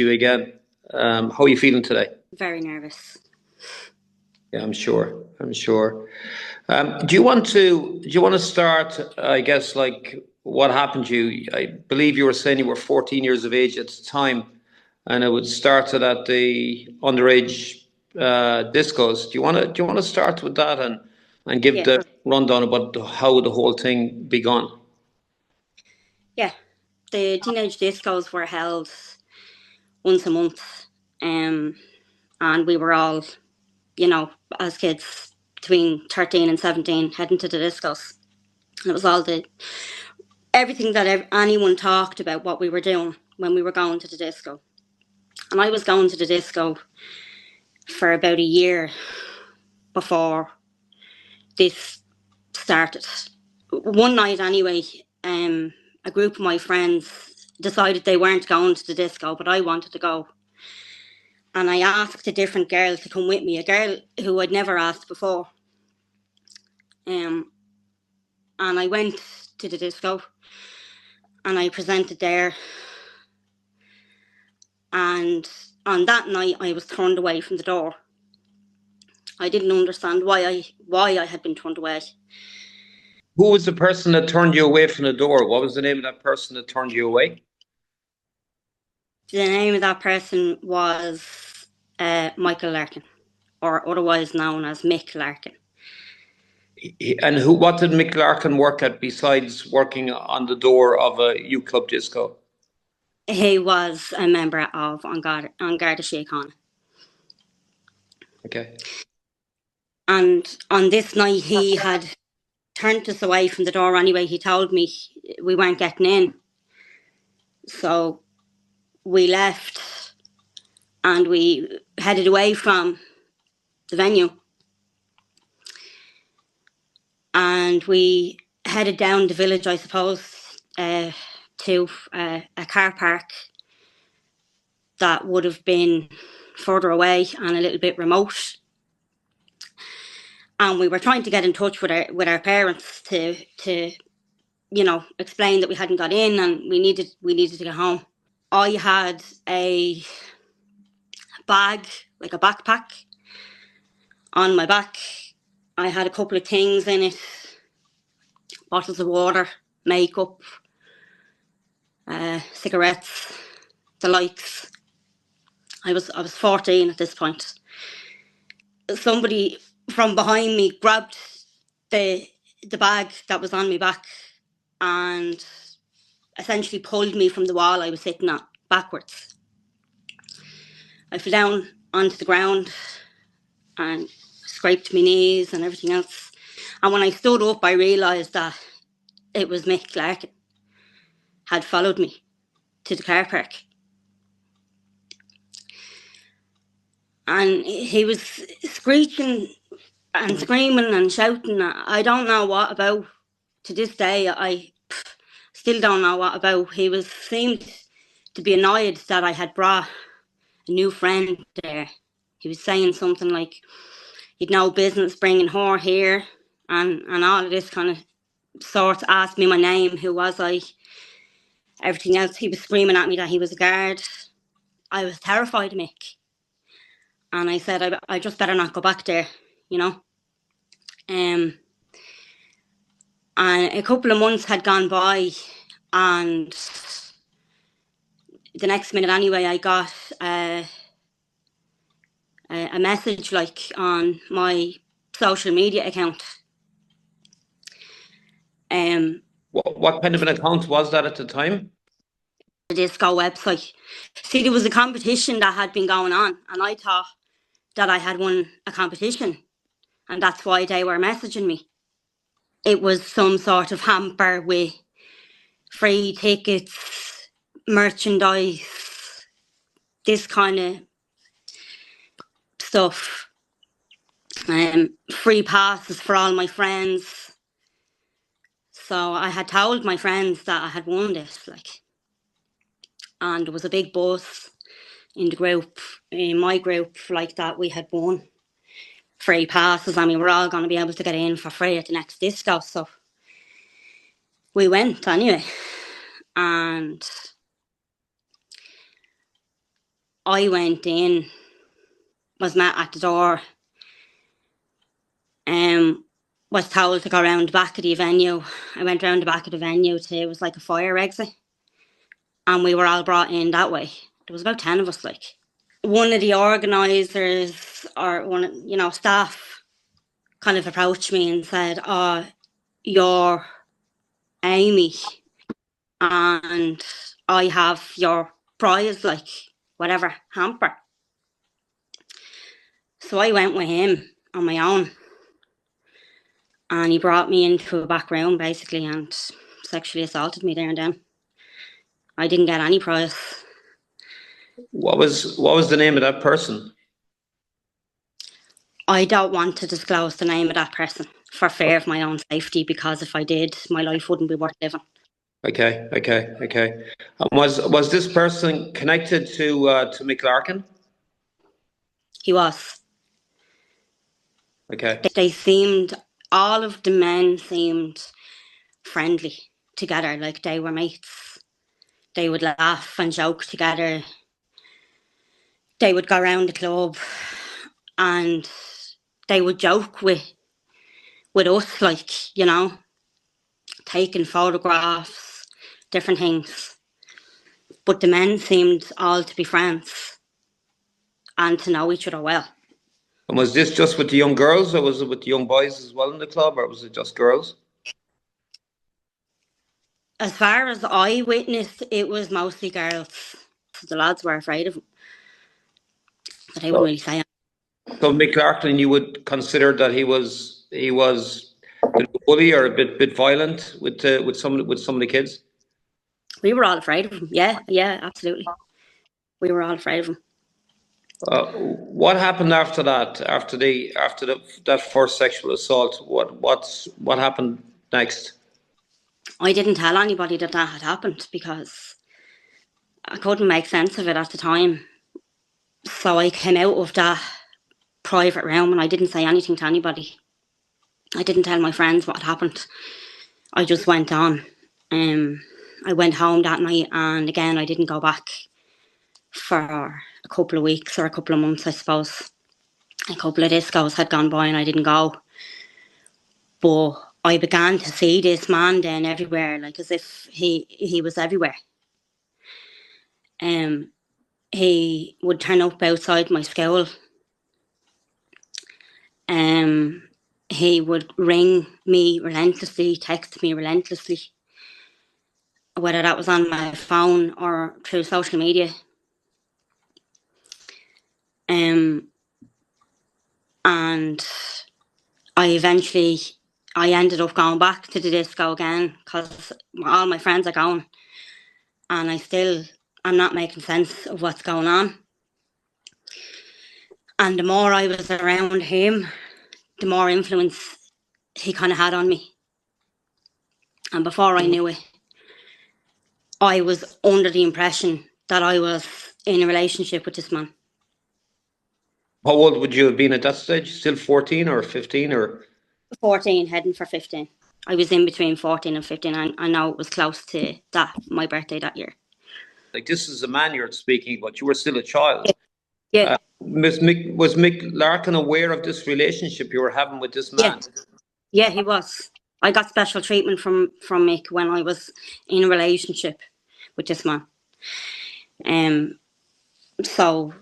you again. How are you feeling today? Very nervous. Yeah, I'm sure. Do you want to start? I guess like what happened to you. I believe you were saying you were 14 years of age at the time, and it would started at the underage discos. Do you want to start with that and give Yeah. the rundown about how the whole thing began? Yeah. The teenage discos were held once a month. And we were all, as kids between 13 and 17 heading to the discos. And it was all everything that anyone talked about what we were doing when we were going to the disco. And I was going to the disco for about a year before this started. One night anyway, a group of my friends decided they weren't going to the disco, but I wanted to go. And I asked a different girl to come with me, a girl who I'd never asked before. And I went to the disco and I presented there. And on that night, I was turned away from the door. I didn't understand why I had been turned away. Who was the person that turned you away from the door? What was the name of that person that turned you away? The name of that person was Michael Larkin, or otherwise known as Mick Larkin. And what did Mick Larkin work at besides working on the door of a U Club disco? He was a member of Garda Síochána. Okay. And on this night, he had turned us away from the door anyway. He told me we weren't getting in. So we left and we headed away from the venue. And we headed down the village, I suppose, to a car park that would have been further away and a little bit remote. And we were trying to get in touch with our parents to explain that we hadn't got in and we needed to get home. I had a bag, like a backpack, on my back. I had a couple of things in it, bottles of water, makeup, cigarettes, the likes. I was 14 at this point. Somebody from behind me grabbed the bag that was on my back and essentially pulled me from the wall I was sitting at backwards. I fell down onto the ground and scraped my knees and everything else. And when I stood up, I realised that it was Mick Larkin had followed me to the car park. And he was screeching and screaming and shouting. I don't know what about. To this day, I still don't know what about. He seemed to be annoyed that I had brought a new friend there. He was saying something like, he'd no business bringing her here, and all of this kind of sort. Asked me my name, who was I, everything else. He was screaming at me that he was a guard. I was terrified, Mick. And I said, I just better not go back there, And a couple of months had gone by, and the next minute anyway, I got a message on my social media account. What kind of an account was that at the time? The disco website. See, there was a competition that had been going on, and I thought that I had won a competition, and that's why they were messaging me. It was some sort of hamper with free tickets, merchandise, this kind of stuff. Free passes for all my friends. So I had told my friends that I had won this, and there was a big buzz in my group, that we had won free passes and we were all going to be able to get in for free at the next disco. So we went anyway, and I went in, was met at the door, was told to go around the back of the venue. I went around the back of the venue it was like a fire exit, and we were all brought in that way. There was about 10 of us, like. One of the organisers, or one, staff, kind of approached me and said, "Oh, you're Amy, and I have your prize, like, whatever, hamper." So I went with him on my own, and he brought me into a back room, basically, and sexually assaulted me there and then. I didn't get any prize. What was the name of that person? I don't want to disclose the name of that person for fear of my own safety, because if I did, my life wouldn't be worth living. Okay. Was this person connected to Mick Larkin? He was. Okay. All of the men seemed friendly together, like they were mates. They would laugh and joke together. They would go around the club and they would joke with us, like, taking photographs, different things. But the men seemed all to be friends and to know each other well. And was this just with the young girls, or was it with the young boys as well in the club, or was it just girls? As far as I witnessed, it was mostly girls. The lads were afraid of him, but they wouldn't really say it. So Mick Larkin, you would consider that he was a bully or a bit violent with some of the kids? We were all afraid of him. Yeah, absolutely. We were all afraid of him. What happened after that? After that first sexual assault, what happened next? I didn't tell anybody that had happened because I couldn't make sense of it at the time. So I came out of that private room and I didn't say anything to anybody. I didn't tell my friends what had happened. I just went on. I went home that night, and again I didn't go back for a couple of weeks or a couple of months, I suppose. A couple of discos had gone by and I didn't go. But I began to see this man then everywhere, like as if he was everywhere. He would turn up outside my school. He would ring me relentlessly, text me relentlessly, whether that was on my phone or through social media. And I ended up going back to the disco again because all my friends are going, and I'm not making sense of what's going on. And the more I was around him, the more influence he kind of had on me. And before I knew it, I was under the impression that I was in a relationship with this man. How old would you have been at that stage? Still 14 or 15 or? 14, heading for 15. I was in between 14 and 15. I know it was close to my birthday that year. Like, this is a man you're speaking about. You were still a child. Yeah. Was Mick Larkin aware of this relationship you were having with this man? Yeah, he was. I got special treatment from Mick when I was in a relationship with this man. So